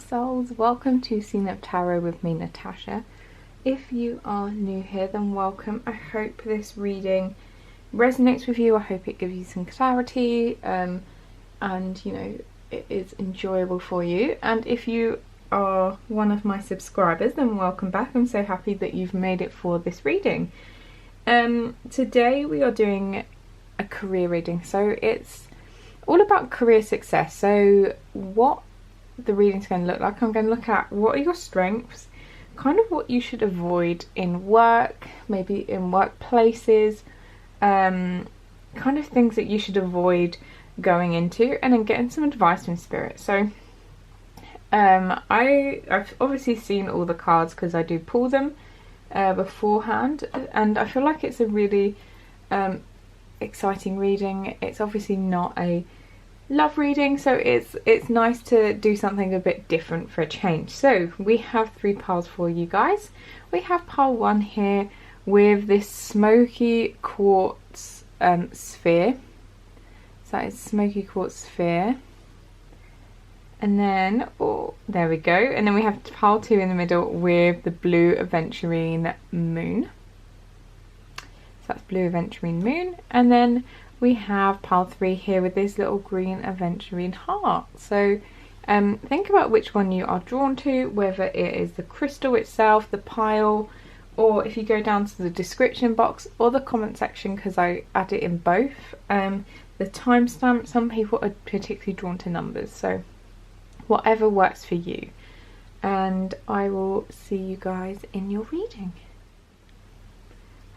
souls, welcome to Scene of Tarot with me, Natasha. If you are new here, then welcome. I hope this reading resonates with you. I hope it gives you some clarity and you know, it is enjoyable for you. And if you are one of my subscribers, then welcome back. I'm so happy that you've made it for this reading. Today we are doing a career reading, so it's all about career success. So what the reading's going to look like, I'm going to look at what are your strengths, kind of what you should avoid in work, maybe in workplaces, kind of things that you should avoid going into, and then getting some advice from spirit. So I've obviously seen all the cards because I do pull them beforehand, and I feel like it's a really exciting reading. It's obviously not a love reading, so it's nice to do something a bit different for a change. So we have 3 piles for you guys. We have pile 1 here with this smoky quartz sphere. So that is smoky quartz sphere. And then, oh, there we go. And then we have pile 2 in the middle with the blue aventurine moon. So that's blue aventurine moon. And then we have pile 3 here with this little green aventurine heart. So think about which one you are drawn to, whether it is the crystal itself, the pile, or if you go down to the description box or the comment section, because I add it in both, the timestamp. Some people are particularly drawn to numbers, so whatever works for you. And I will see you guys in your reading.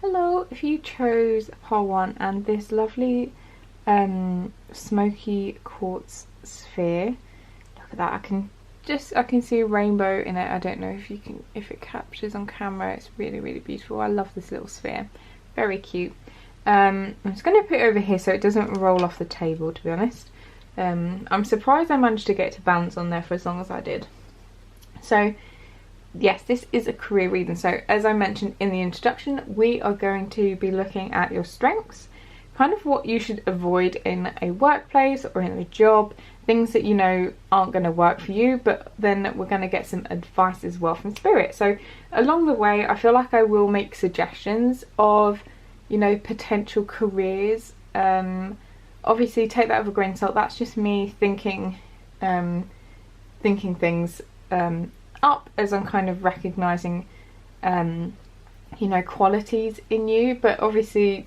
Hello, if you chose pile 1 and this lovely smoky quartz sphere, look at that. I can see a rainbow in it. I don't know if it captures on camera. It's really, really beautiful. I love this little sphere, very cute. I'm just going to put it over here so it doesn't roll off the table, to be honest. I'm surprised I managed to get it to balance on there for as long as I did. So yes, this is a career reading. So as I mentioned in the introduction, we are going to be looking at your strengths, kind of what you should avoid in a workplace or in a job, things that you know aren't going to work for you, but then we're going to get some advice as well from spirit. So along the way, I feel like I will make suggestions of, you know, potential careers. Obviously take that with a grain of salt. That's just me thinking things up as I'm kind of recognizing you know, qualities in you, but obviously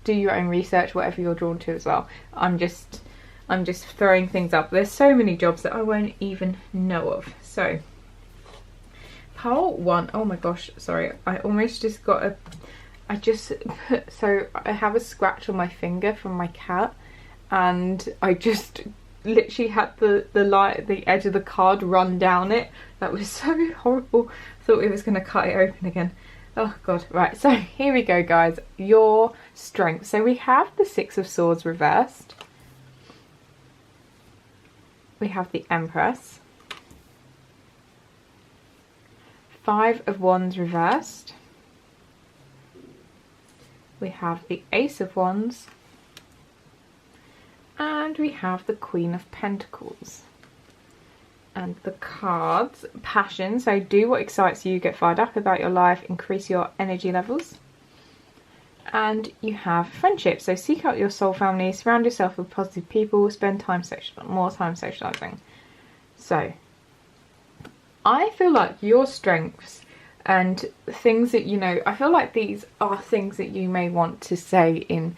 do your own research, whatever you're drawn to as well. I'm just throwing things up. There's so many jobs that I won't even know of. So pile 1, oh my gosh, sorry, I almost just got so I have a scratch on my finger from my cat, and I just literally had the edge of the card run down it. That was so horrible. Thought it was going to cut it open again. Oh god. Right, so here we go, guys. Your strength. So we have the 6 of Swords reversed. We have the Empress. 5 of Wands reversed. We have the Ace of Wands. And we have the Queen of Pentacles. And the cards, passion, so do what excites you, get fired up about your life, increase your energy levels. And you have friendship, so seek out your soul family, surround yourself with positive people, spend more time socializing. So I feel like your strengths and things that, you know, I feel like these are things that you may want to say in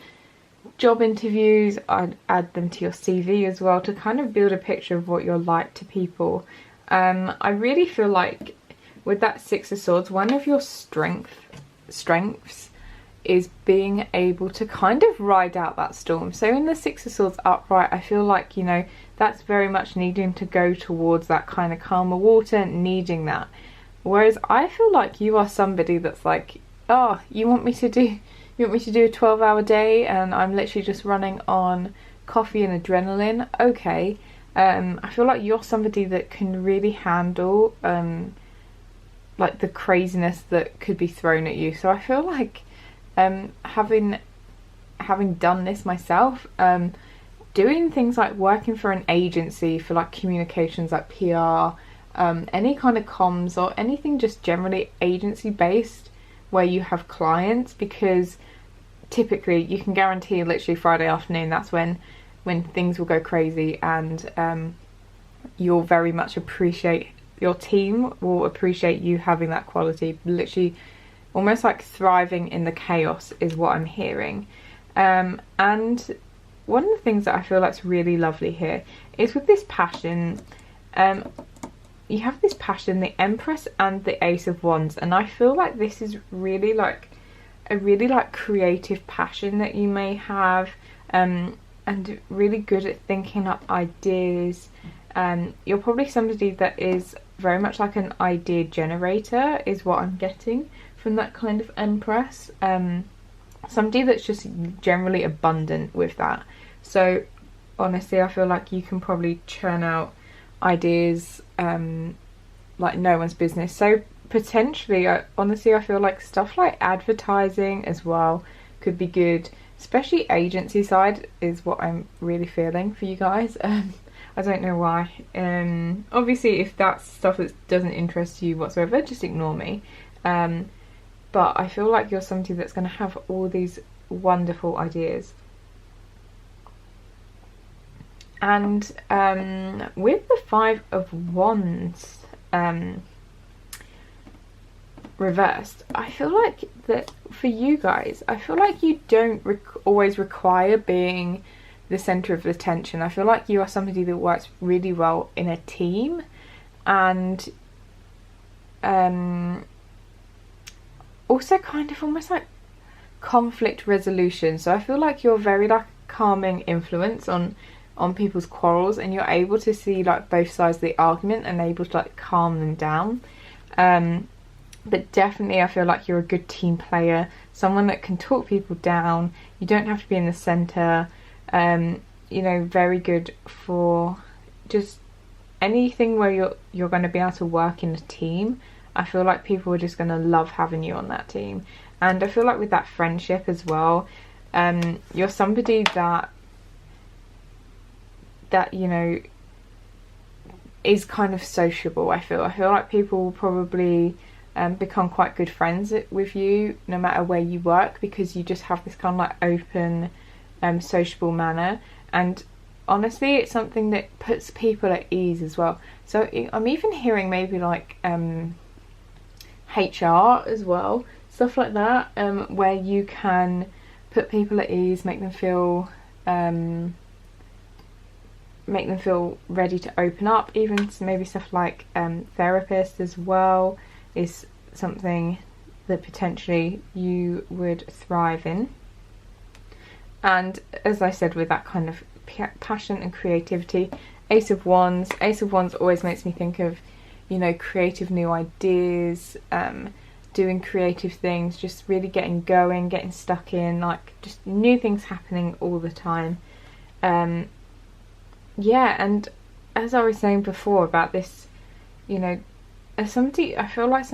job interviews. I'd add them to your CV as well to kind of build a picture of what you're like to people. I really feel like with that 6 of Swords, one of your strengths is being able to kind of ride out that storm. So in the 6 of Swords upright, I feel like, you know, that's very much needing to go towards that kind of calmer water, needing that. Whereas I feel like you are somebody that's like, oh, you want me to do a 12-hour day and I'm literally just running on coffee and adrenaline? Okay. I feel like you're somebody that can really handle like the craziness that could be thrown at you. So I feel like having done this myself, doing things like working for an agency for like communications, like PR, any kind of comms, or anything just generally agency based where you have clients, because typically you can guarantee literally Friday afternoon, that's when things will go crazy, and you'll very much appreciate, your team will appreciate you having that quality, literally almost like thriving in the chaos is what I'm hearing. And one of the things that I feel like is really lovely here is with this passion, you have this passion, the Empress and the Ace of Wands, and I feel like this is really like a really like creative passion that you may have, and really good at thinking up ideas. You're probably somebody that is very much like an idea generator, is what I'm getting from that kind of Empress. Somebody that's just generally abundant with that. So honestly, I feel like you can probably churn out ideas like no one's business. So potentially, honestly, I feel like stuff like advertising as well could be good, especially agency side is what I'm really feeling for you guys. I don't know why. Obviously, if that's stuff that doesn't interest you whatsoever, just ignore me. But I feel like you're somebody that's going to have all these wonderful ideas. And with the Five of Wands reversed, I feel like that for you guys, I feel like you don't always require being the center of attention. I feel like you are somebody that works really well in a team, and also kind of almost like conflict resolution. So I feel like you're very like calming influence on people's quarrels, and you're able to see like both sides of the argument and able to like calm them down. But definitely I feel like you're a good team player, someone that can talk people down. You don't have to be in the center. You know, very good for just anything where you're going to be able to work in a team. I feel like people are just going to love having you on that team. And I feel like with that friendship as well, you're somebody that you know is kind of sociable. I feel like people will probably become quite good friends with you no matter where you work, because you just have this kind of like open sociable manner. And honestly, it's something that puts people at ease as well. So I'm even hearing maybe like HR as well, stuff like that, where you can put people at ease, make them feel ready to open up. Even maybe stuff like therapist as well is something that potentially you would thrive in. And as I said, with that kind of passion and creativity, Ace of Wands always makes me think of, you know, creative new ideas, doing creative things, just really getting going, getting stuck in, like just new things happening all the time. Yeah, and as I was saying before about this, you know, as somebody, I feel like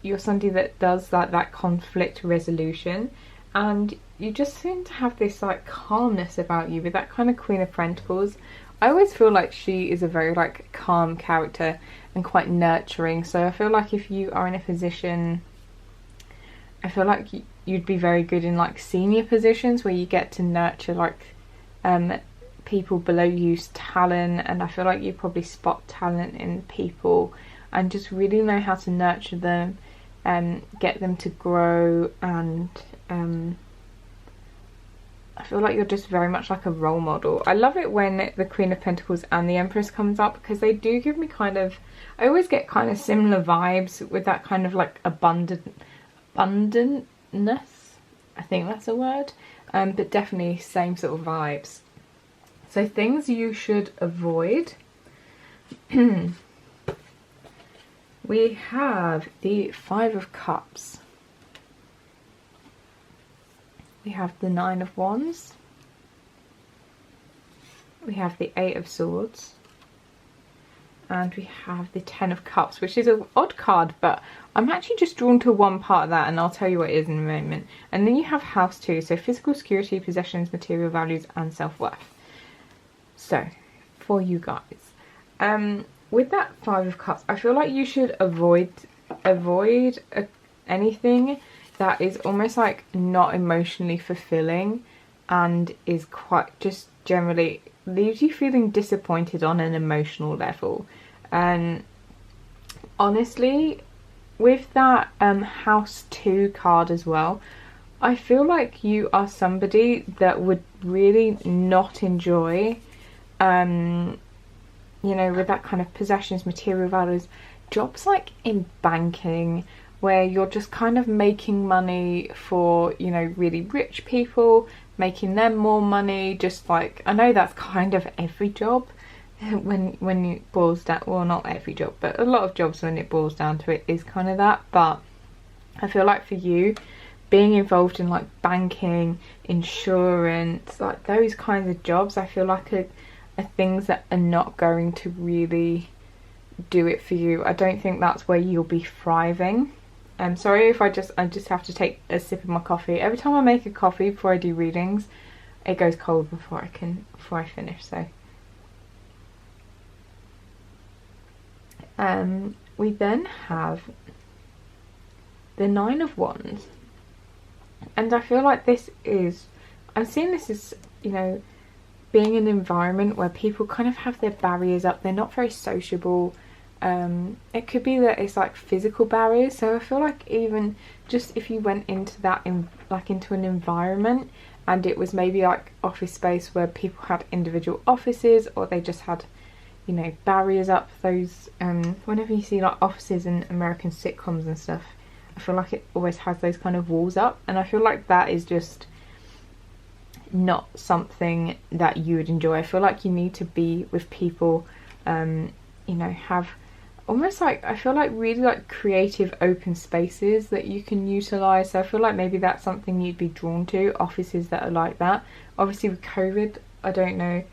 you're somebody that does like that conflict resolution, and you just seem to have this like calmness about you with that kind of Queen of Pentacles. I always feel like she is a very like calm character and quite nurturing. So I feel like if you are in a position, I feel like you'd be very good in like senior positions where you get to nurture like people below you's talent, and I feel like you probably spot talent in people and just really know how to nurture them and get them to grow. And I feel like you're just very much like a role model. I love it when the Queen of Pentacles and the Empress comes up, because they do give me kind of, I always get kind of similar vibes with that kind of like abundantness, I think that's a word, but definitely same sort of vibes. So things you should avoid. We have the Five of Cups. We have the Nine of Wands. We have the Eight of Swords. And we have the Ten of Cups, which is an odd card, but I'm actually just drawn to one part of that, and I'll tell you what it is in a moment. And then you have House 2, so physical security, possessions, material values, and self-worth. So, for you guys, with that Five of Cups, I feel like you should avoid anything that is almost like not emotionally fulfilling and is quite just generally leaves you feeling disappointed on an emotional level. And honestly, with that House 2 card as well, I feel like you are somebody that would really not enjoy, you know, with that kind of possessions, material values, jobs like in banking, where you're just kind of making money for, you know, really rich people, making them more money. Just like, I know that's kind of every job when it boils down, well, not every job, but a lot of jobs when it boils down to it is kind of that. But I feel like for you, being involved in like banking, insurance, like those kinds of jobs, I feel like are things that are not going to really do it for you. I don't think that's where you'll be thriving. I'm sorry if I just have to take a sip of my coffee. Every time I make a coffee before I do readings, it goes cold before I finish. So we then have the Nine of Wands, and I feel like this is, I'm seeing this as, you know, being in an environment where people kind of have their barriers up. They're not very sociable. It could be that it's like physical barriers. So I feel like even just if you went into that into an environment and it was maybe like office space where people had individual offices, or they just had, you know, barriers up. Those whenever you see like offices in American sitcoms and stuff, I feel like it always has those kind of walls up, and I feel like that is just not something that you would enjoy. I feel like you need to be with people, you know, have almost like, I feel like really like creative open spaces that you can utilize. So I feel like maybe that's something you'd be drawn to, offices that are like that. Obviously with COVID, I don't know,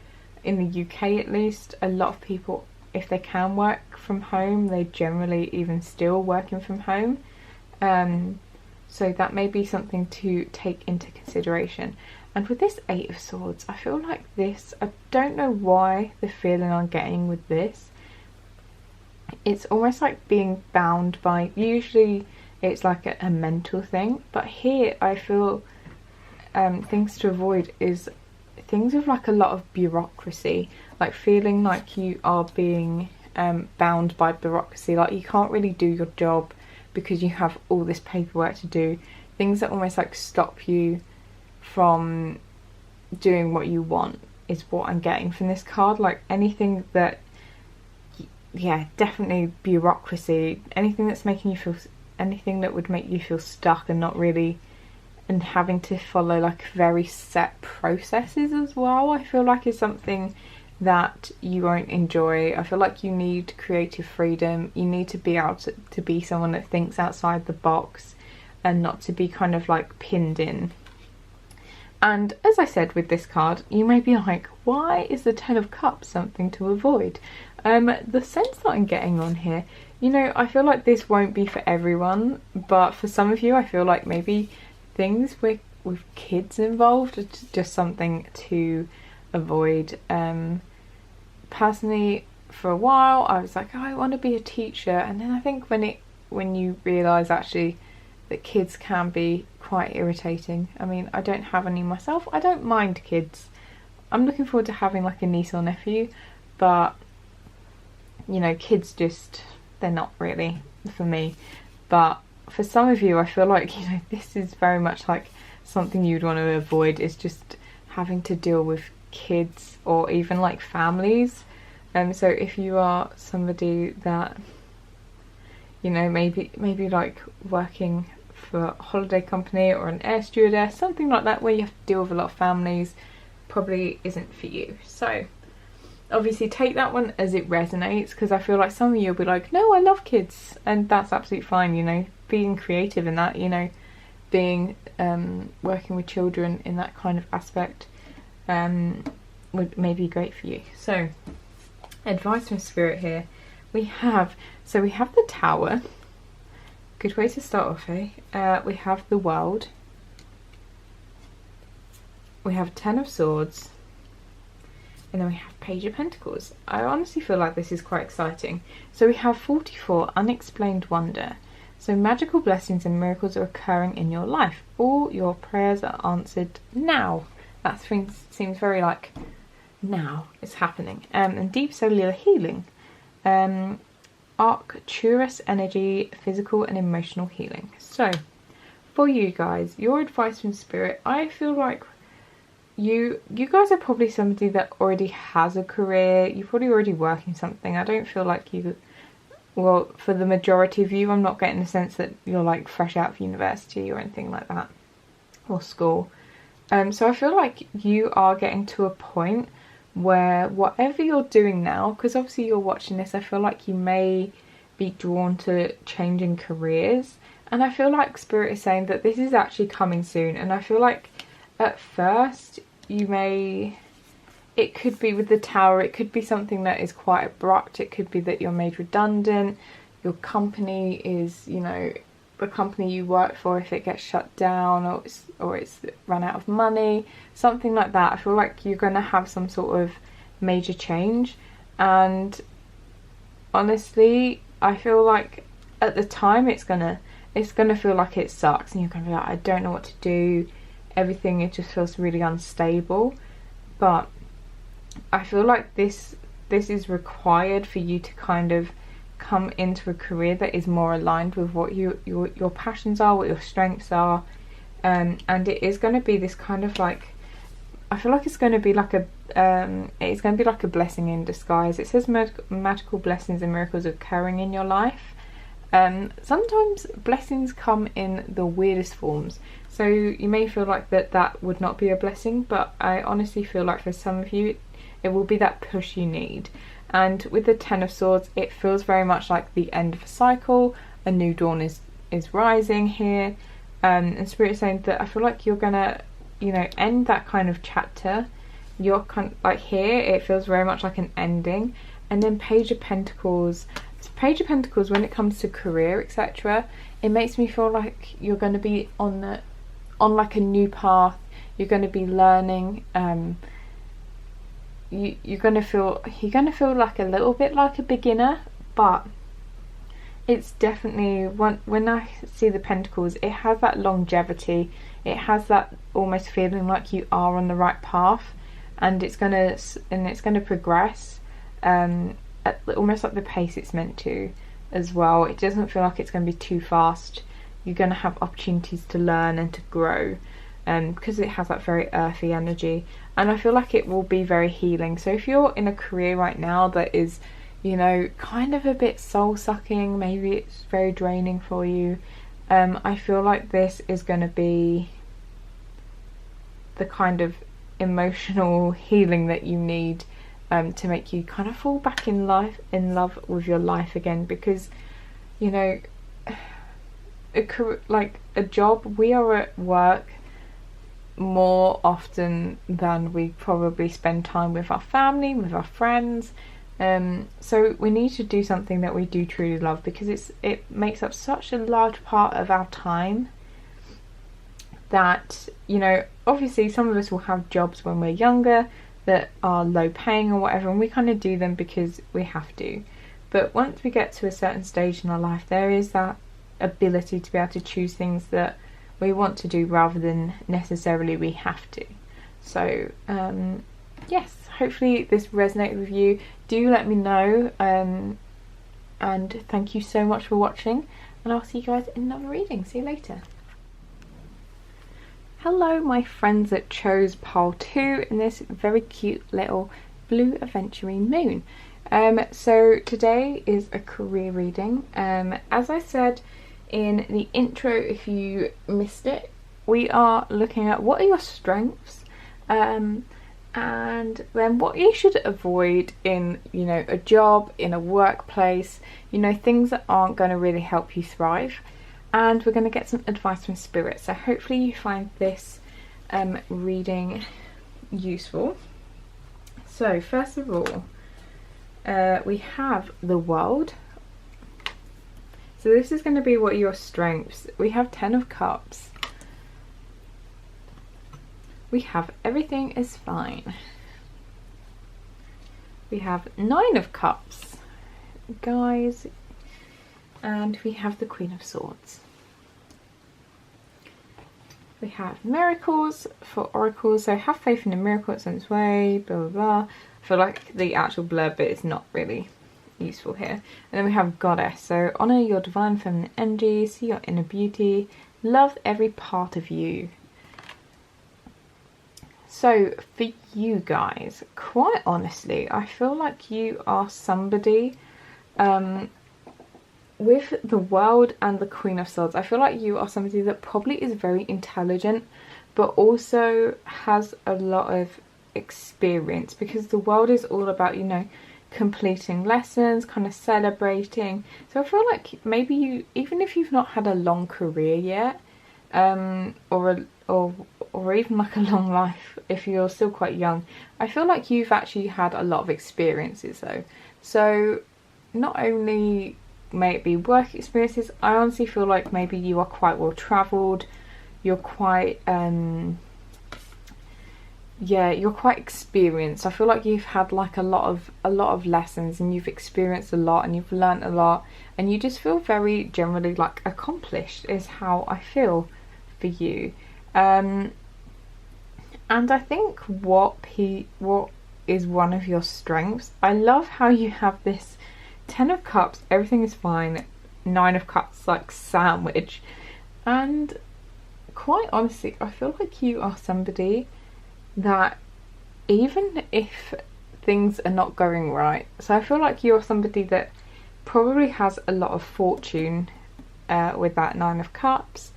in the UK at least, a lot of people, if they can work from home, they generally even still working from home. So that may be something to take into consideration. And with this Eight of Swords, I feel like this, I don't know why the feeling I'm getting with this, it's almost like being bound by, usually it's like a mental thing, but here I feel things to avoid is things with like a lot of bureaucracy, like feeling like you are being bound by bureaucracy, like you can't really do your job because you have all this paperwork to do, things that almost like stop you from doing what you want is what I'm getting from this card. Like anything that, yeah, definitely bureaucracy, anything that's making you feel, anything that would make you feel stuck and not really, and having to follow like very set processes as well, I feel like is something that you won't enjoy. I feel like you need creative freedom. You need to be able to be someone that thinks outside the box and not to be kind of like pinned in. And as I said with this card, you may be like, why is the Ten of Cups something to avoid? The sense that I'm getting on here, you know, I feel like this won't be for everyone, but for some of you, I feel like maybe things with kids involved are just something to avoid. Personally, for a while, I was like, oh, I want to be a teacher, and then I think when you realise actually that kids can be quite irritating. I mean, I don't have any myself. I don't mind kids. I'm looking forward to having like a niece or nephew, but you know, kids just, they're not really for me. But for some of you, I feel like, you know, this is very much like something you'd want to avoid, is just having to deal with kids or even like families. So if you are somebody that, you know, maybe like working for a holiday company or an air stewardess, something like that, where you have to deal with a lot of families, probably isn't for you. So obviously take that one as it resonates, because I feel like some of you will be like, no, I love kids, and that's absolutely fine. You know, being creative in that, you know, being working with children in that kind of aspect would maybe be great for you. So advice from Spirit here, we have the Tower, good way to start off, eh? We have the World, we have Ten of Swords, And then we have Page of Pentacles. I honestly feel like this is quite exciting. So we have 44, Unexplained Wonder. So magical blessings and miracles are occurring in your life. All your prayers are answered now. That seems very like now it's happening. And deep cellular healing. Arcturus energy, physical and emotional healing. So for you guys, your advice from Spirit, I feel like you guys are probably somebody that already has a career. You're probably already working something. I don't feel like you, well, for the majority of you, I'm not getting the sense that you're like fresh out of university or anything like that, or school. So I feel like you are getting to a point where whatever you're doing now, because obviously you're watching this, I feel like you may be drawn to changing careers. And I feel like Spirit is saying that this is actually coming soon. And I feel like at first it could be with the Tower, it could be something that is quite abrupt. It could be that you're made redundant. Your company is, you know, the company you work for, if it gets shut down or it's run out of money, something like that. I feel like you're going to have some sort of major change. And honestly, I feel like at the time it's gonna feel like it sucks, and you're gonna be like, I don't know what to do. Everything, it just feels really unstable. But I feel like this is required for you to kind of come into a career that is more aligned with what your passions are, what your strengths are, and it is going to be this kind of like, I feel like it's going to be like a blessing in disguise. It says magical blessings and miracles occurring in your life. Sometimes blessings come in the weirdest forms. So you may feel like that would not be a blessing, but I honestly feel like for some of you, it will be that push you need. And with the Ten of Swords, it feels very much like the end of a cycle. A new dawn is rising here. And Spirit is saying that I feel like you're gonna, you know, end that kind of chapter. You're kind of like here, it feels very much like an ending. And then Page of Pentacles. Page of Pentacles, when it comes to career, etc., it makes me feel like you're going to be on like a new path. You're going to be learning. You're going to feel like a little bit like a beginner, but it's definitely when I see the Pentacles, it has that longevity. It has that almost feeling like you are on the right path, and it's going to progress. At almost like the pace it's meant to as well. It doesn't feel like it's going to be too fast. You're going to have opportunities to learn and to grow, because it has that very earthy energy, and I feel like it will be very healing. So if you're in a career right now that is, you know, kind of a bit soul sucking, maybe it's very draining for you, I feel like this is going to be the kind of emotional healing that you need, to make you kind of fall back in love with your life again. Because, you know, a job, we are at work more often than we probably spend time with our family, with our friends, so we need to do something that we do truly love, because it makes up such a large part of our time that, you know, obviously some of us will have jobs when we're younger that are low paying or whatever, and we kind of do them because we have to. But once we get to a certain stage in our life, there is that ability to be able to choose things that we want to do rather than necessarily we have to. So yes, hopefully this resonated with you. Do let me know, and thank you so much for watching, and I'll see you guys in another reading. See you later. Hello my friends that chose pile 2 in this very cute little blue aventurine moon. So today is a career reading. As I said in the intro, if you missed it, we are looking at what are your strengths, and then what you should avoid in, you know, a job, in a workplace, you know, things that aren't going to really help you thrive. And we're going to get some advice from Spirit, so hopefully you find this reading useful. So first of all, we have the World. So this is going to be what are your strengths. We have 10 of Cups. We have everything is fine. We have Nine of Cups, guys, and we have the Queen of Swords. We have miracles for oracles, so have faith in a miracle that's on its way, blah blah blah. I feel like the actual blurb bit is not really useful here. And then we have goddess, so honour your divine feminine energy, see your inner beauty, love every part of you. So for you guys, quite honestly, I feel like you are somebody with the World and the Queen of Swords. I feel like you are somebody that probably is very intelligent but also has a lot of experience, because the World is all about, you know, completing lessons, kind of celebrating. So I feel like maybe you, even if you've not had a long career yet, or even like a long life if you're still quite young, I feel like you've actually had a lot of experiences though. So not only may it be work experiences, I honestly feel like maybe you are quite well travelled, you're quite you're quite experienced. I feel like you've had like a lot of lessons, and you've experienced a lot, and you've learnt a lot, and you just feel very generally like accomplished is how I feel for you. And I think what is one of your strengths, I love how you have this 10 of Cups, everything is fine, 9 of Cups like sandwich. And quite honestly, I feel like you are somebody that even if things are not going right, so I feel like you're somebody that probably has a lot of fortune with that 9 of Cups,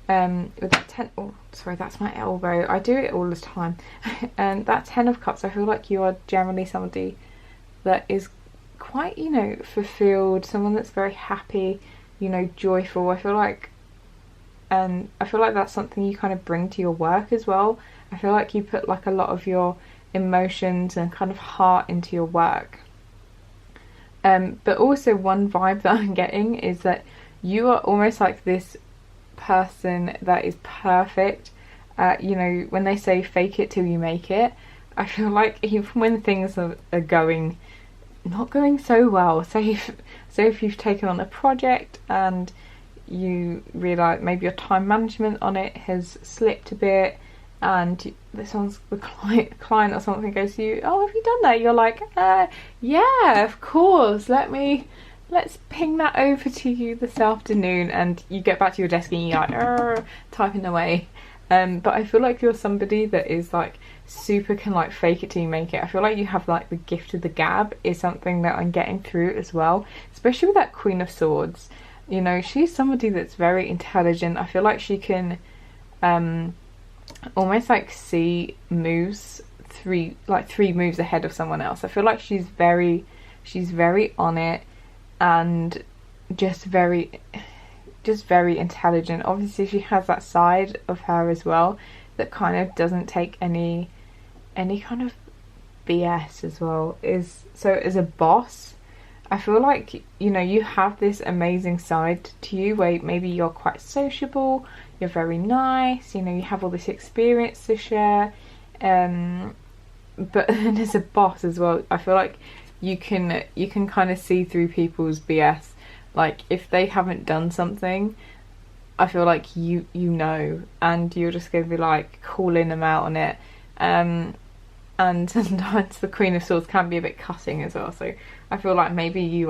with that 10, oh sorry, that's my elbow, I do it all the time. And that 10 of Cups, I feel like you are generally somebody that is quite, you know, fulfilled, someone that's very happy, you know, joyful. I feel like that's something you kind of bring to your work as well. I feel like you put like a lot of your emotions and kind of heart into your work. But also one vibe that I'm getting is that you are almost like this person that is perfect. You know, when they say fake it till you make it, I feel like even when things are not going so well, so if you've taken on a project and you realise maybe your time management on it has slipped a bit, and the client or something goes to you, oh, have you done that? You're like, yeah, of course, let's ping that over to you this afternoon. And you get back to your desk and you're like typing away. But I feel like you're somebody that is like super can like fake it till you make it. I feel like you have like the gift of the gab is something that I'm getting through as well, especially with that Queen of Swords. You know, she's somebody that's very intelligent. I feel like she can almost like see moves three moves ahead of someone else. I feel like she's very on it, and just very intelligent. Obviously she has that side of her as well that kind of doesn't take any kind of BS as well. So as a boss, I feel like, you know, you have this amazing side to you where maybe you're quite sociable, you're very nice, you know, you have all this experience to share, but then as a boss as well, I feel like you can kind of see through people's BS. Like if they haven't done something, I feel like you know, and you're just going to be like calling them out on it. And sometimes the Queen of Swords can be a bit cutting as well, so I feel like maybe you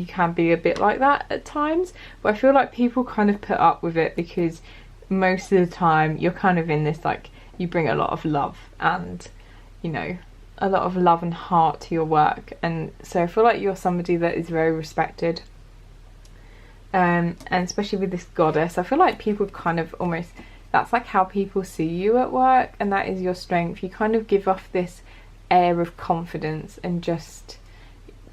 can be a bit like that at times, but I feel like people kind of put up with it because most of the time you're kind of in this, like, you bring a lot of love and, you know, a lot of love and heart to your work, and so I feel like you're somebody that is very respected. And especially with this goddess, I feel like people kind of almost, that's like how people see you at work, and that is your strength. You kind of give off this air of confidence and just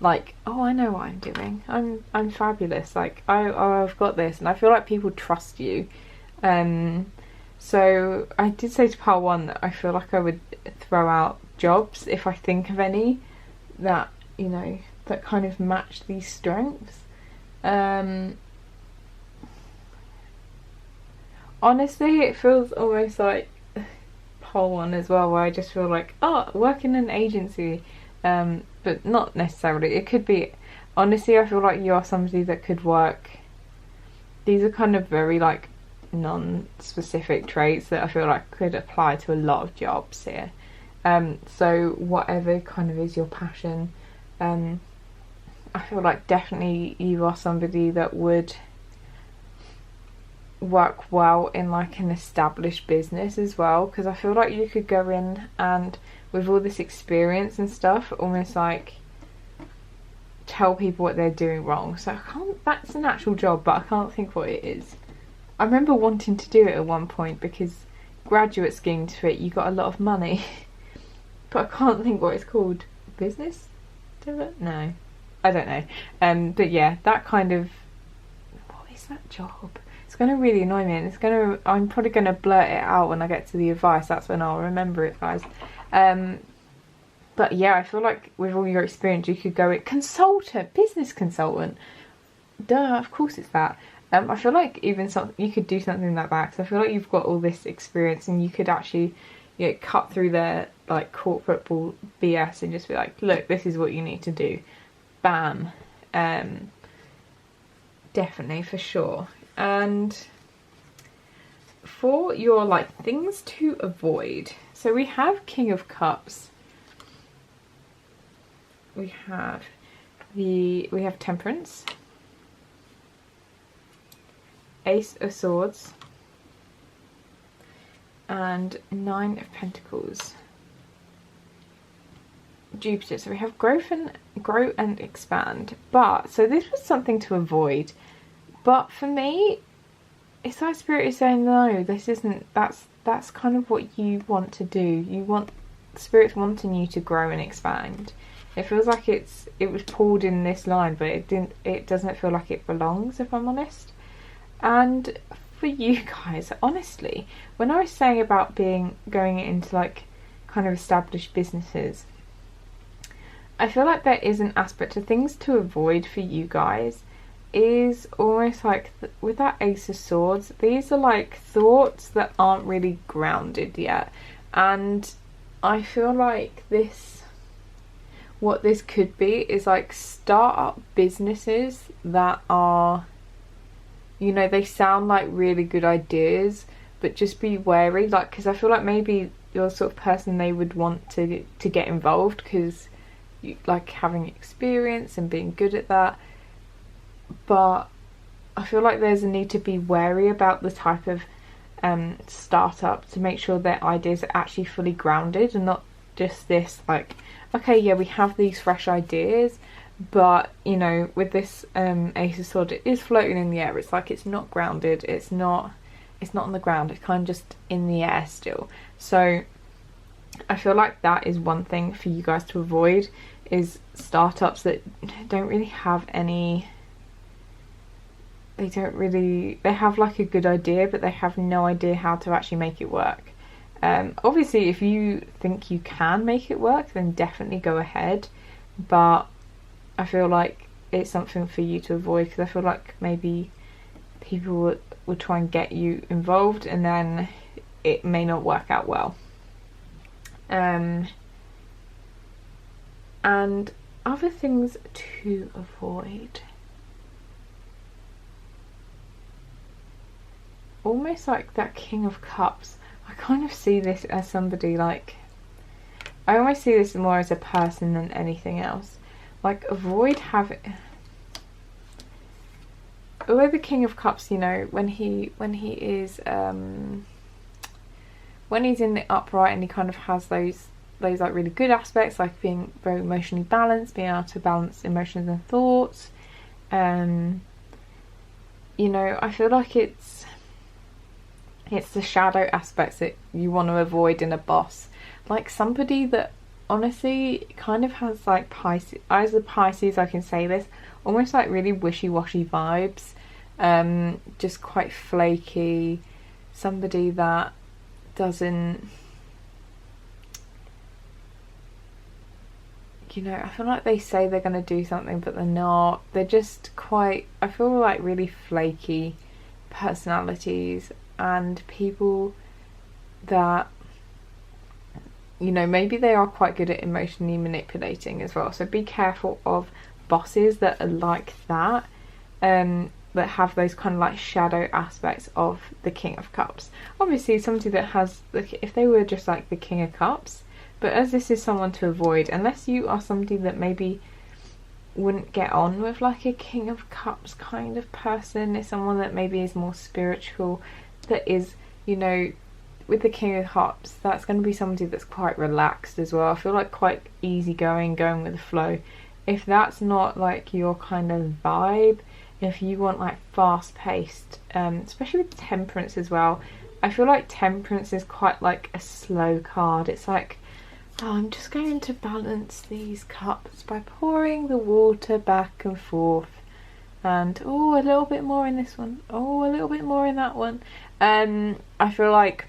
like, oh, I know what I'm doing, I'm fabulous, like I've got this, and I feel like people trust you. So I did say to part one that I feel like I would throw out jobs if I think of any that, you know, that kind of match these strengths. Honestly, it feels almost like pole one as well, where I just feel like, oh, work in an agency but not necessarily. It could be, honestly, I feel like you are somebody that could work. These are kind of very like non-specific traits that I feel like could apply to a lot of jobs here. So whatever kind of is your passion, I feel like definitely you are somebody that would work well in like an established business as well, because I feel like you could go in and with all this experience and stuff almost like tell people what they're doing wrong. So that's an actual job, but I can't think what it is. I remember wanting to do it at one point because graduate scheme to it you got a lot of money but I can't think what it's called. Business? No, I don't know. But yeah, that kind of, what is that job? It's going to really annoy me, and I'm probably going to blurt it out when I get to the advice. That's when I'll remember it, guys. But yeah, I feel like with all your experience you could go in consultant, business consultant. Duh, of course it's that. I feel like even you could do something like that, because I feel like you've got all this experience and you could actually, you know, cut through their like corporate BS and just be like, look, this is what you need to do. Bam. Definitely, for sure. And for your like things to avoid, so we have King of Cups. We have Temperance, Ace of Swords, and Nine of Pentacles. Jupiter. So we have grow and expand. But so this was something to avoid. But for me, it's like Spirit is saying no. This isn't. That's kind of what you want to do. You want Spirit's wanting you to grow and expand. It feels like it was pulled in this line, but it didn't. It doesn't feel like it belongs, if I'm honest. And for you guys, honestly, when I was saying about going into like kind of established businesses, I feel like there is an aspect of things to avoid for you guys. Is almost like with that Ace of Swords, these are like thoughts that aren't really grounded yet, and I feel like what this could be is like start-up businesses that are, you know, they sound like really good ideas, but just be wary, like, because I feel like maybe you're the sort of person they would want to get involved because you like having experience and being good at that. But I feel like there's a need to be wary about the type of startup to make sure their ideas are actually fully grounded and not just this like, okay, yeah, we have these fresh ideas, but you know, with this Ace of Swords, it is floating in the air. It's like it's not grounded. It's not on the ground. It's kind of just in the air still. So I feel like that is one thing for you guys to avoid, is startups that don't really have any. They have like a good idea, but they have no idea how to actually make it work. Obviously, if you think you can make it work, then definitely go ahead. But I feel like it's something for you to avoid, because I feel like maybe people will try and get you involved and then it may not work out well. And other things to avoid. Almost like that King of Cups, I kind of see this as somebody like, I almost see this more as a person than anything else. Like, avoid having, although the King of Cups, you know, when he is when he's in the upright and he kind of has those like really good aspects, like being very emotionally balanced, being able to balance emotions and thoughts, you know, I feel like it's the shadow aspects that you want to avoid in a boss. Like somebody that honestly kind of has like Pisces, eyes of Pisces, I can say this, almost like really wishy-washy vibes, just quite flaky, somebody that doesn't, you know, I feel like they say they're going to do something but they're not. They're just quite, I feel like really flaky personalities, and people that you know, maybe they are quite good at emotionally manipulating as well. So be careful of bosses that are like that, that have those kind of like shadow aspects of the King of Cups. Obviously somebody that has, if they were just like the King of Cups, but as this is someone to avoid, unless you are somebody that maybe wouldn't get on with like a King of Cups kind of person, is someone that maybe is more spiritual, that is, you know, with the King of Cups, that's going to be somebody that's quite relaxed as well. I feel like quite easygoing, going with the flow. If that's not like your kind of vibe, if you want like fast paced, especially with Temperance as well, I feel like Temperance is quite like a slow card. It's like, oh, I'm just going to balance these cups by pouring the water back and forth, and oh, a little bit more in this one, oh, a little bit more in that one. I feel like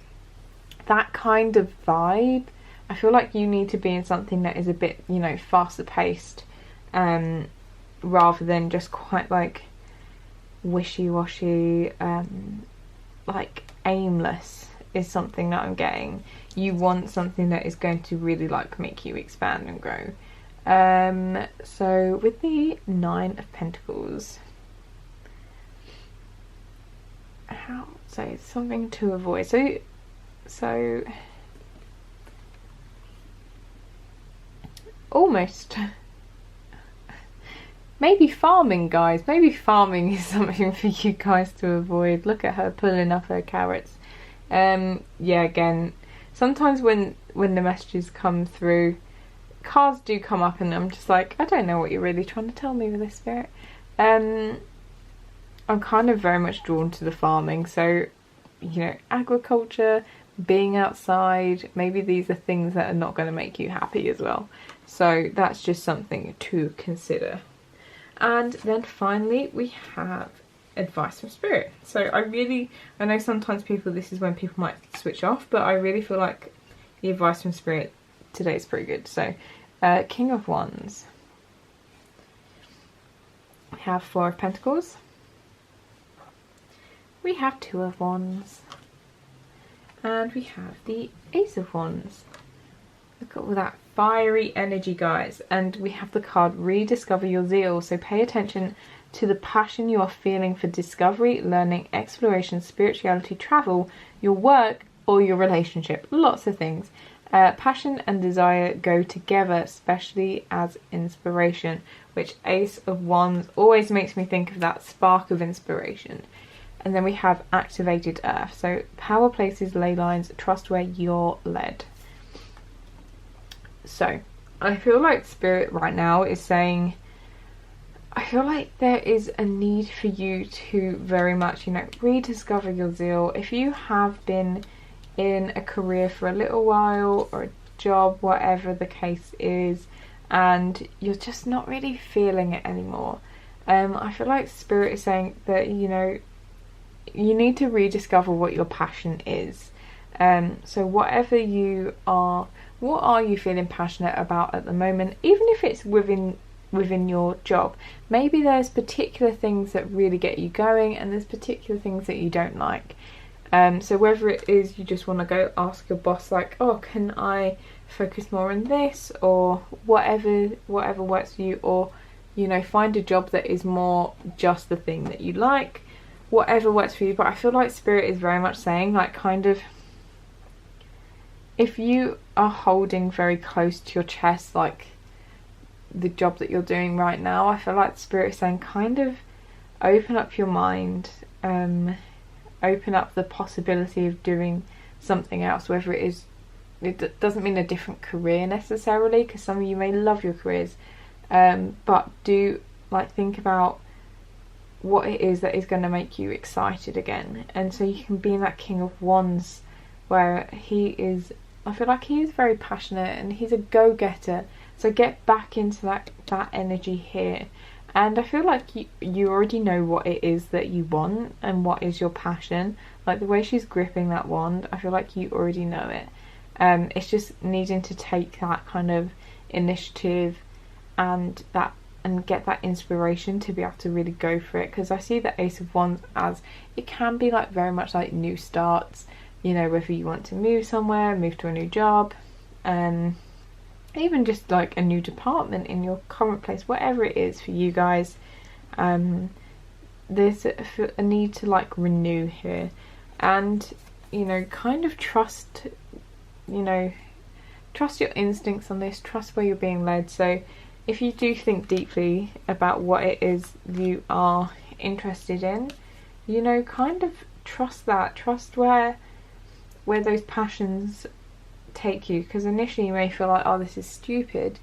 that kind of vibe, I feel like you need to be in something that is a bit, you know, faster paced, rather than just quite like wishy-washy, like aimless is something that I'm getting. You want something that is going to really like make you expand and grow. So with the Nine of Pentacles, so it's something to avoid. So almost maybe farming, guys. Maybe farming is something for you guys to avoid. Look at her pulling up her carrots. Yeah, again, sometimes when the messages come through, cards do come up and I'm just like, I don't know what you're really trying to tell me with this, Spirit. I'm kind of very much drawn to the farming, so, you know, agriculture, being outside, maybe these are things that are not going to make you happy as well. So that's just something to consider. And then finally we have advice from Spirit. So I know sometimes this is when people might switch off, but I really feel like the advice from Spirit today is pretty good. So King of Wands, we have Four of Pentacles, we have Two of Wands, and we have the Ace of Wands. Look at all that fiery energy, guys. And we have the card Rediscover Your Zeal. So pay attention to the passion you are feeling for discovery, learning, exploration, spirituality, travel, your work, or your relationship. Lots of things. Passion and desire go together, especially as inspiration, which Ace of Wands always makes me think of that spark of inspiration. And then we have Activated Earth. So power places, ley lines, trust where you're led. So I feel like Spirit right now is saying, I feel like there is a need for you to very much, you know, rediscover your zeal. If you have been in a career for a little while, or a job, whatever the case is, and you're just not really feeling it anymore, I feel like Spirit is saying that, you know, you need to rediscover what your passion is. So whatever you are, what are you feeling passionate about at the moment, even if it's within your job. Maybe there's particular things that really get you going and there's particular things that you don't like. So whether it is you just want to go ask your boss like, oh, can I focus more on this, or whatever works for you, or, you know, find a job that is more just the thing that you like, whatever works for you. But I feel like Spirit is very much saying, like, kind of, if you are holding very close to your chest, like the job that you're doing right now, I feel like Spirit is saying, kind of open up your mind, open up the possibility of doing something else, whether it is, it doesn't mean a different career necessarily, because some of you may love your careers, but do, like, think about what it is that is going to make you excited again. And so you can be in that King of Wands where he is, I feel like he is very passionate and he's a go-getter, so get back into that energy here. And I feel like you already know what it is that you want and what is your passion. Like the way she's gripping that wand, I feel like you already know it. It's just needing to take that kind of initiative and get that inspiration to be able to really go for it. Because I see the Ace of Wands as, it can be like very much like new starts, you know, whether you want to move somewhere, move to a new job, even just like a new department in your current place, whatever it is for you guys. There's a need to like renew here, and you know, kind of trust, you know, trust your instincts on this, trust where you're being led. So if you do think deeply about what it is you are interested in, you know, kind of trust that, trust where those passions take you, because initially you may feel like, oh, this is stupid,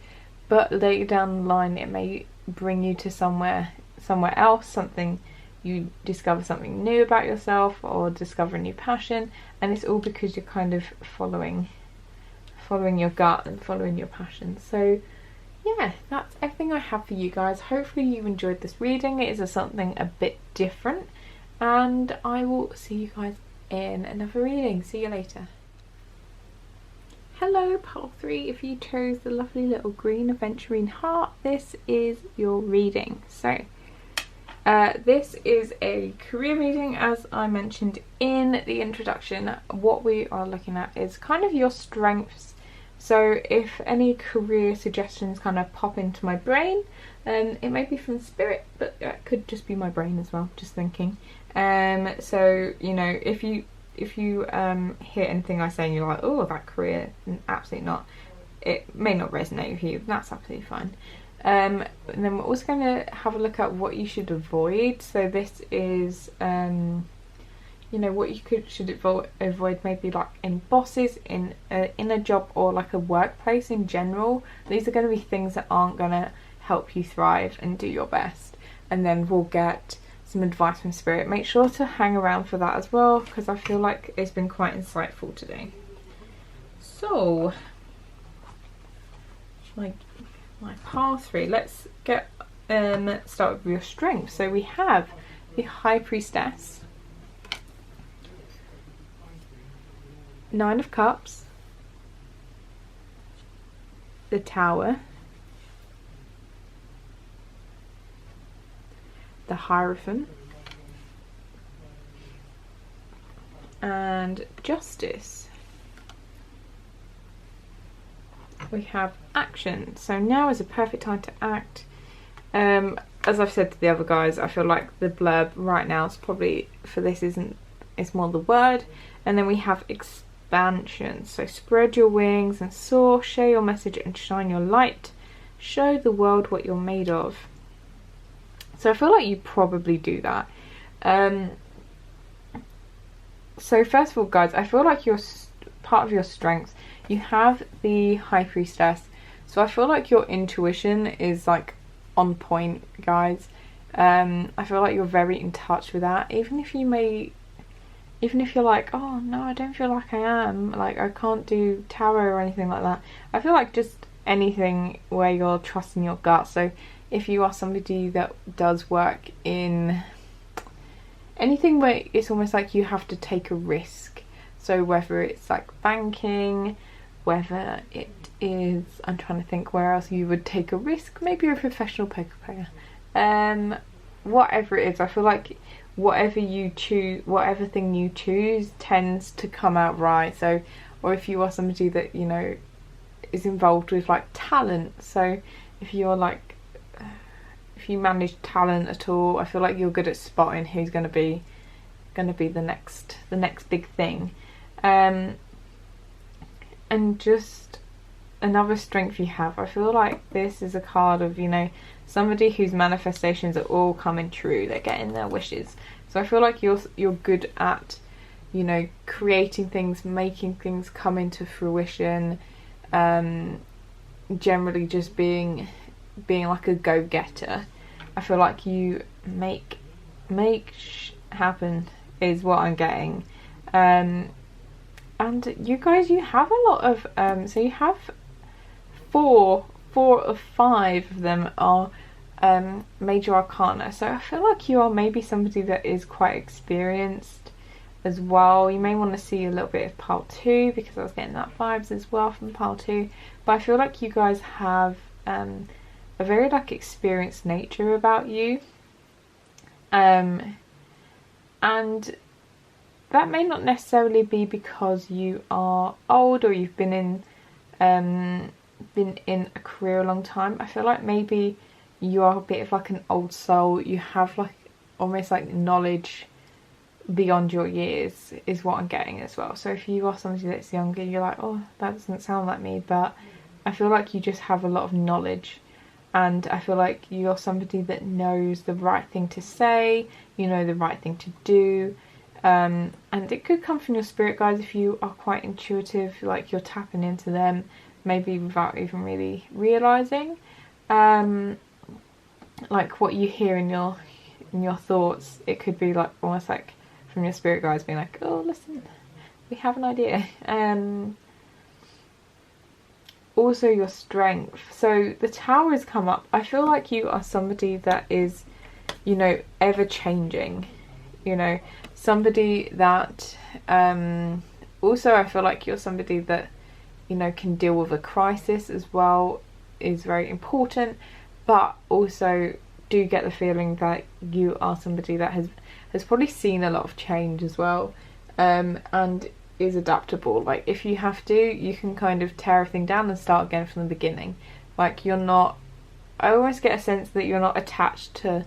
but later down the line it may bring you to somewhere else, something, you discover something new about yourself or discover a new passion, and it's all because you're kind of following your gut and following your passion. So yeah, that's everything I have for you guys. Hopefully you enjoyed this reading. It is something a bit different, and I will see you guys in another reading. See you later. Hello, pile 3. If you chose the lovely little green aventurine heart, this is your reading. So this is a career reading. As I mentioned in the introduction, what we are looking at is kind of your strengths. So if any career suggestions kind of pop into my brain, it may be from spirit, but it could just be my brain as well, just thinking. So, you know, if you hear anything I say and you're like, oh, that career, absolutely not, it may not resonate with you, that's absolutely fine. And then we're also going to have a look at what you should avoid. So this is, you know, what you should avoid maybe like in bosses, in a job, or like a workplace in general. These are going to be things that aren't going to help you thrive and do your best. And then we'll get some advice from spirit. Make sure to hang around for that as well, because I feel like it's been quite insightful today. So my pile 3, let's get start with your strength. So we have the High Priestess, 9 of Cups, the Tower, the Hierophant, and Justice. We have action. So now is a perfect time to act. As I've said to the other guys, I feel like the blurb right now is probably for this it's more the word. And then we have expansion. So spread your wings and soar, share your message and shine your light. Show the world what you're made of. So I feel like you probably do that. So first of all, guys, I feel like part of your strengths, you have the High Priestess. So I feel like your intuition is like on point, guys. I feel like you're very in touch with that. Even if you're like, oh no, I don't feel like I am, like I can't do tarot or anything like that. I feel like just anything where you're trusting your gut. So if you are somebody that does work in anything where it's almost like you have to take a risk, so whether it's like banking, whether it is, I'm trying to think where else you would take a risk, maybe you're a professional poker player, whatever it is, I feel like whatever you choose, whatever thing you choose tends to come out right. So, or if you are somebody that, you know, is involved with like talent, so if you're like, if you manage talent at all, I feel like you're good at spotting who's going to be the next big thing. And just another strength you have, I feel like this is a card of, you know, somebody whose manifestations are all coming true, they're getting their wishes. So I feel like you're good at, you know, creating things, making things come into fruition, generally just being like a go-getter. I feel like you make happen is what I'm getting. And you guys, you have a lot of so you have four of 5 of them are major arcana. So I feel like you are maybe somebody that is quite experienced as well. You may want to see a little bit of pile 2, because I was getting that vibes as well from pile 2. But I feel like you guys have a very like experienced nature about you, and that may not necessarily be because you are old or you've been in been in a career a long time. I feel like maybe you are a bit of like an old soul. You have like almost like knowledge beyond your years is what I'm getting as well. So if you are somebody that's younger, you're like, oh, that doesn't sound like me, but I feel like you just have a lot of knowledge, and I feel like you're somebody that knows the right thing to say, you know the right thing to do, and it could come from your spirit guides if you are quite intuitive, like you're tapping into them maybe without even really realising, like what you hear in your thoughts. It could be like almost like from your spirit guides being like, oh listen, we have an idea. Also your strength. So the Tower has come up. I feel like you are somebody that is, you know, ever changing, you know, somebody that also I feel like you're somebody that, you know, can deal with a crisis as well, is very important, but also do get the feeling that you are somebody that has probably seen a lot of change as well, and is adaptable. Like if you have to, you can kind of tear everything down and start again from the beginning. Like you're not, I almost get a sense that you're not attached to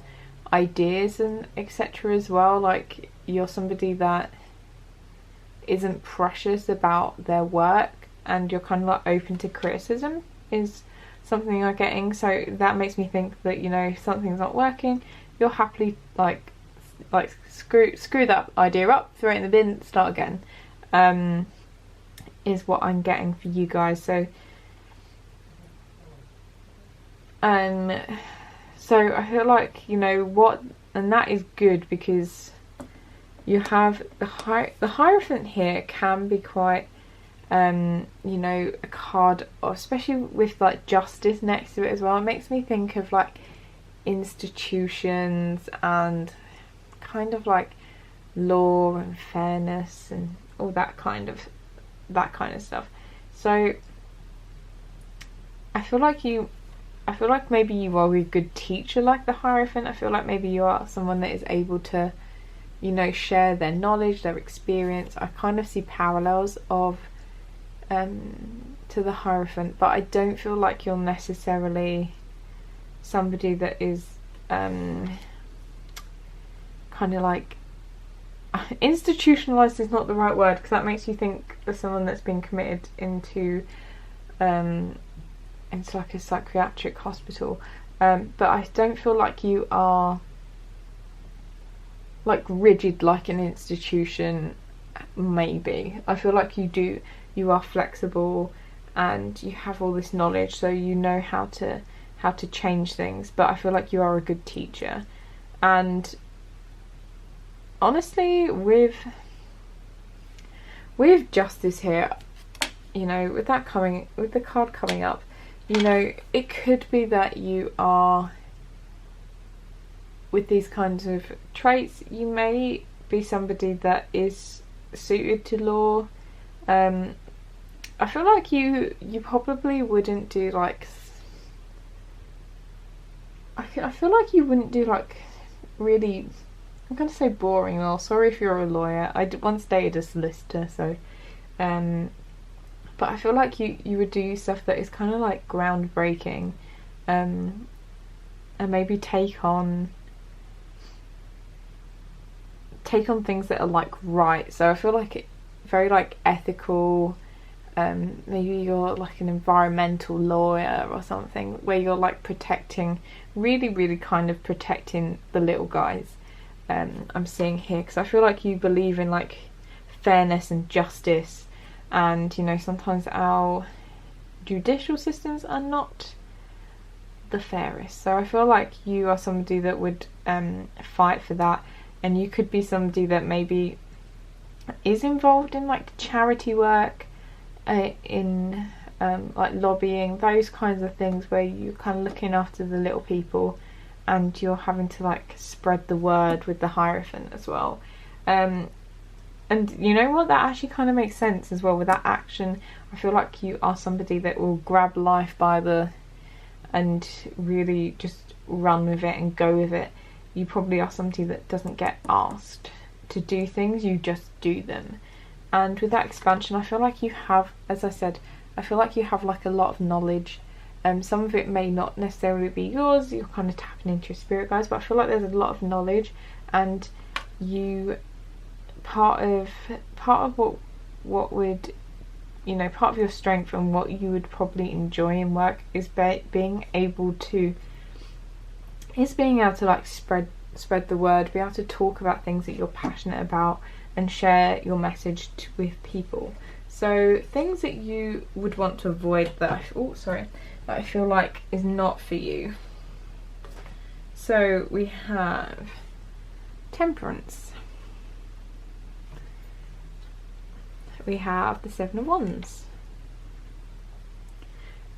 ideas and etc as well. Like you're somebody that isn't precious about their work, and you're kind of like open to criticism is something I'm getting. So that makes me think that, you know, if something's not working, you'll happily like screw that idea up, throw it in the bin, start again, is what I'm getting for you guys. So so I feel like, you know what, and that is good because you have the Hierophant here can be quite you know, a card, especially with like justice next to it as well. It makes me think of like institutions and kind of like law and fairness and all that kind of stuff. So I feel like maybe you are a good teacher like the Hierophant. I feel like maybe you are someone that is able to, you know, share their knowledge, their experience. I kind of see parallels of to the Hierophant, but I don't feel like you're necessarily somebody that is kind of like institutionalized is not the right word, because that makes you think of someone that's been committed into like a psychiatric hospital, but I don't feel like you are like rigid like an institution. Maybe I feel like you are flexible and you have all this knowledge, so you know how to change things. But I feel like you are a good teacher, and honestly with justice here, you know, with the card coming up, you know, it could be that you are, with these kinds of traits, you may be somebody that is suited to law. I feel like you probably wouldn't do like, I feel like you wouldn't do like really, I'm going to say boring law. Sorry if you're a lawyer. I once dated a solicitor, so but I feel like you would do stuff that is kind of like groundbreaking, and maybe take on things that are like right. So I feel like it very like ethical. Maybe you're like an environmental lawyer or something, where you're like protecting, really kind of protecting the little guys. I'm seeing here, because I feel like you believe in like fairness and justice, and you know, sometimes our judicial systems are not the fairest. So I feel like you are somebody that would fight for that, and you could be somebody that maybe is involved in like charity work, in like lobbying, those kinds of things, where you're kind of looking after the little people and you're having to like spread the word with the Hierophant as well. And you know what, that actually kind of makes sense as well with that action. I feel like you are somebody that will grab life by the, and really just run with it and go with it. You probably are somebody that doesn't get asked to do things, you just do them. And with that expansion, I feel like you have, as I said, I feel like you have like a lot of knowledge. Some of it may not necessarily be yours, you're kind of tapping into your spirit guides, but I feel like there's a lot of knowledge, and you part of what would, you know, part of your strength and what you would probably enjoy in work is being able to like spread the word, be able to talk about things that you're passionate about and share your message with people. So things that you would want to avoid that I feel like is not for you. So we have Temperance. We have the Seven of Wands.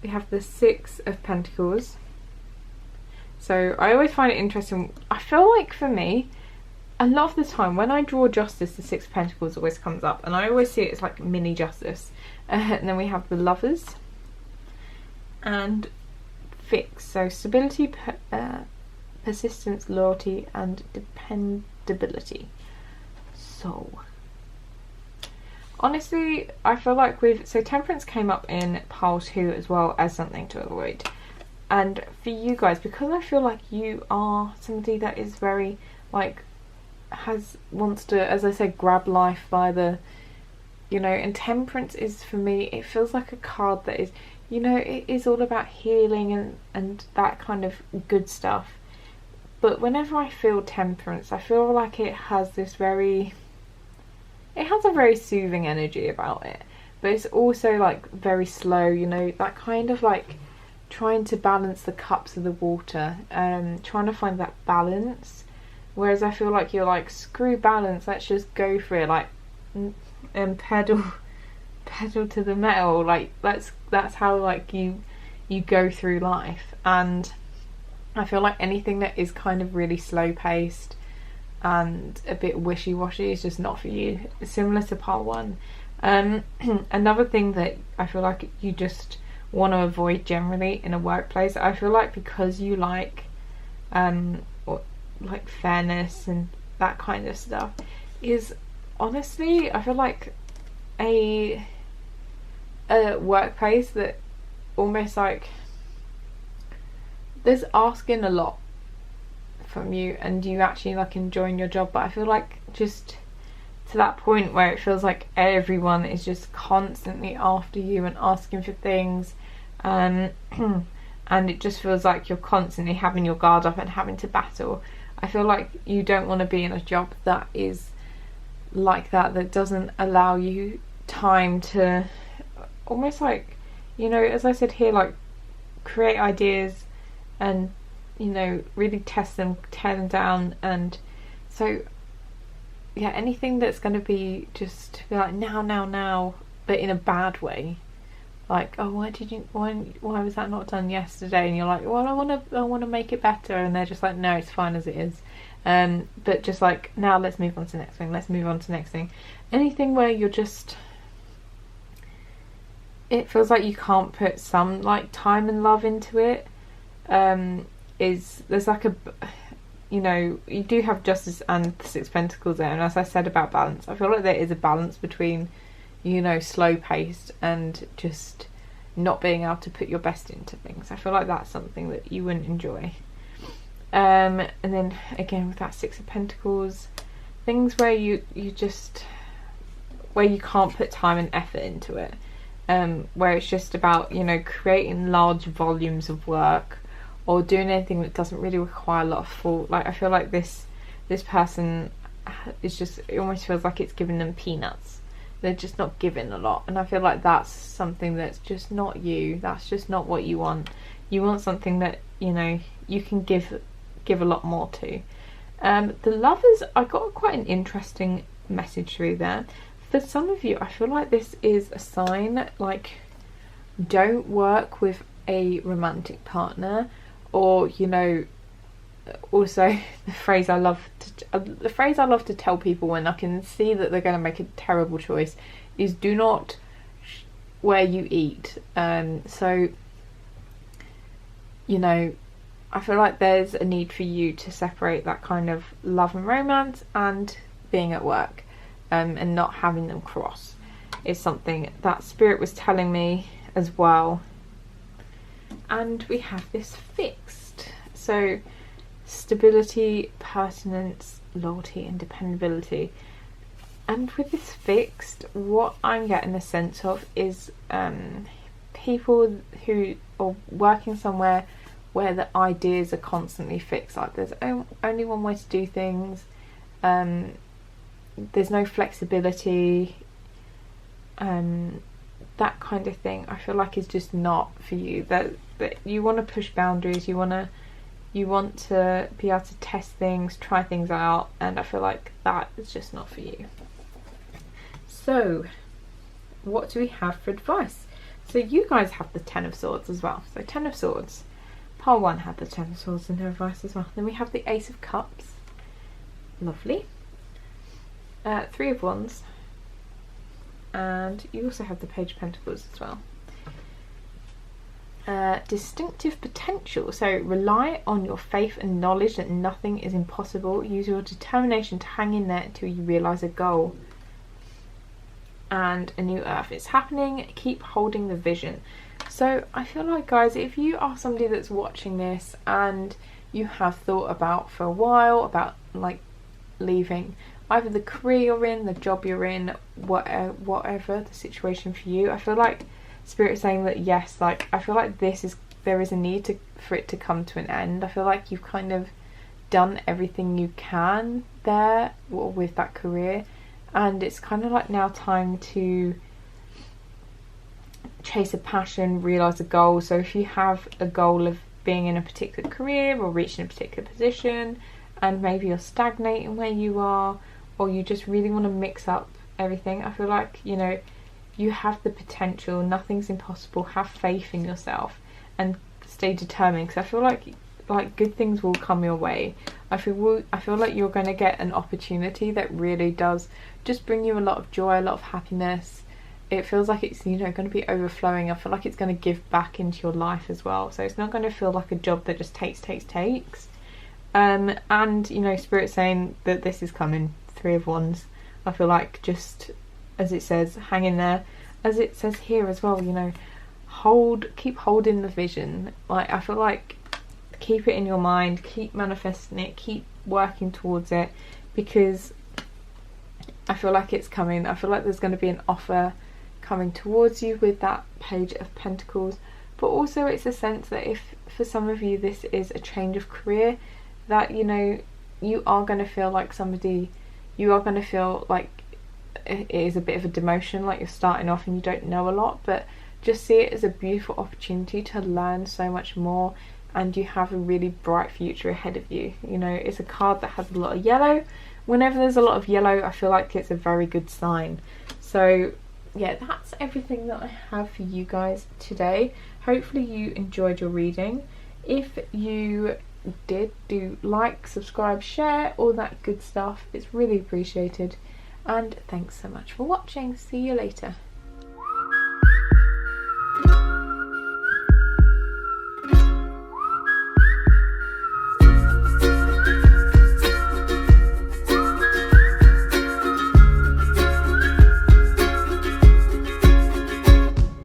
We have the Six of Pentacles. So I always find it interesting. I feel like for me, a lot of the time when I draw Justice, the Six of Pentacles always comes up, and I always see it as like mini Justice. And then we have the Lovers and Fix. So stability, persistence, loyalty, and dependability. So honestly, I feel like so Temperance came up in pile 2 as well as something to avoid. And for you guys, because I feel like you are somebody that is very like wants to, as I said, grab life by the, you know, and Temperance is, for me, it feels like a card that is, you know, it is all about healing and that kind of good stuff. But whenever I feel Temperance, I feel like it has a very soothing energy about it, but it's also like very slow, you know, that kind of like trying to balance the cups of the water, trying to find that balance. Whereas I feel like you're like, screw balance, let's just go for it, like, and pedal to the metal, like that's how like you go through life. And I feel like anything that is kind of really slow paced and a bit wishy-washy is just not for you. Similar to part 1. Another thing that I feel like you just want to avoid generally in a workplace, I feel like, because you like like fairness and that kind of stuff, is honestly, I feel like a workplace that almost like there's asking a lot from you and you actually like enjoying your job, but I feel like just to that point where it feels like everyone is just constantly after you and asking for things, and it just feels like you're constantly having your guard up and having to battle. I feel like you don't want to be in a job that is like that doesn't allow you time to almost like, you know, as I said here, like create ideas and, you know, really test them, tear them down. And so yeah, anything that's going to be just be like now, but in a bad way, like, oh, why was that not done yesterday? And you're like, well, I want to make it better, and they're just like, no, it's fine as it is. But just like, now let's move on to the next thing. Anything where you're just, it feels like you can't put some like time and love into it. There's like a, you know, you do have Justice and the Six of Pentacles there, and as I said about balance, I feel like there is a balance between, you know, slow paced and just not being able to put your best into things. I feel like that's something that you wouldn't enjoy. And then again with that Six of Pentacles, things where you just, where you can't put time and effort into it, where it's just about, you know, creating large volumes of work or doing anything that doesn't really require a lot of thought. Like, I feel like this person is just, it almost feels like it's giving them peanuts. They're just not giving a lot, and I feel like that's something that's just not you. That's just not what you want. You want something that, you know, you can give a lot more to. The Lovers, I got quite an interesting message through there. For some of you, I feel like this is a sign, like, don't work with a romantic partner, or, you know, also the phrase I love to tell people when I can see that they're going to make a terrible choice is, do not where you eat. So, you know, I feel like there's a need for you to separate that kind of love and romance and being at work, and not having them cross is something that Spirit was telling me as well. And we have this fixed. So stability, pertinence, loyalty and dependability. And with this fixed, what I'm getting a sense of is people who are working somewhere where the ideas are constantly fixed. Like there's only one way to do things. There's no flexibility. That kind of thing I feel like is just not for you. That you want to push boundaries, you want to be able to test things, try things out, and I feel like that is just not for you. So what do we have for advice? So you guys have the Ten of Swords as well. So Ten of Swords, pile 1 had the Ten of Swords in their advice as well. Then we have the Ace of Cups, lovely. 3 of Wands, and you also have the Page of Pentacles as well. Distinctive potential, so rely on your faith and knowledge that nothing is impossible. Use your determination to hang in there until you realise a goal. And a new earth is happening. Keep holding the vision. So I feel like, guys, if you are somebody that's watching this and you have thought about for a while about like leaving either the career you're in, the job you're in, whatever the situation for you, I feel like Spirit is saying that yes, like I feel like there is a need for it to come to an end. I feel like you've kind of done everything you can there with that career, and it's kind of like now time to chase a passion, realise a goal. So if you have a goal of being in a particular career or reaching a particular position, and maybe you're stagnating where you are, or you just really want to mix up everything, I feel like, you know, you have the potential, nothing's impossible. Have faith in yourself and stay determined, because I feel like good things will come your way. I feel like you're going to get an opportunity that really does just bring you a lot of joy, a lot of happiness. It feels like it's, you know, going to be overflowing. I feel like it's going to give back into your life as well. So it's not going to feel like a job that just takes. And you know, Spirit's saying that this is coming. 3 of Wands. I feel like, just as it says, hang in there. As it says here as well, you know, keep holding the vision. Like I feel like keep it in your mind, keep manifesting it, keep working towards it, because I feel like it's coming. I feel like there's going to be an offer coming towards you with that Page of Pentacles. But also it's a sense that if for some of you this is a change of career, that, you know, you are going to feel like you are going to feel like it is a bit of a demotion, like you're starting off and you don't know a lot, but just see it as a beautiful opportunity to learn so much more, and you have a really bright future ahead of you. You know, it's a card that has a lot of yellow. Whenever there's a lot of yellow, I feel like it's a very good sign. So yeah, that's everything that I have for you guys today. Hopefully you enjoyed your reading. If you did, do like, subscribe, share, all that good stuff. It's really appreciated. And thanks so much for watching. See you later.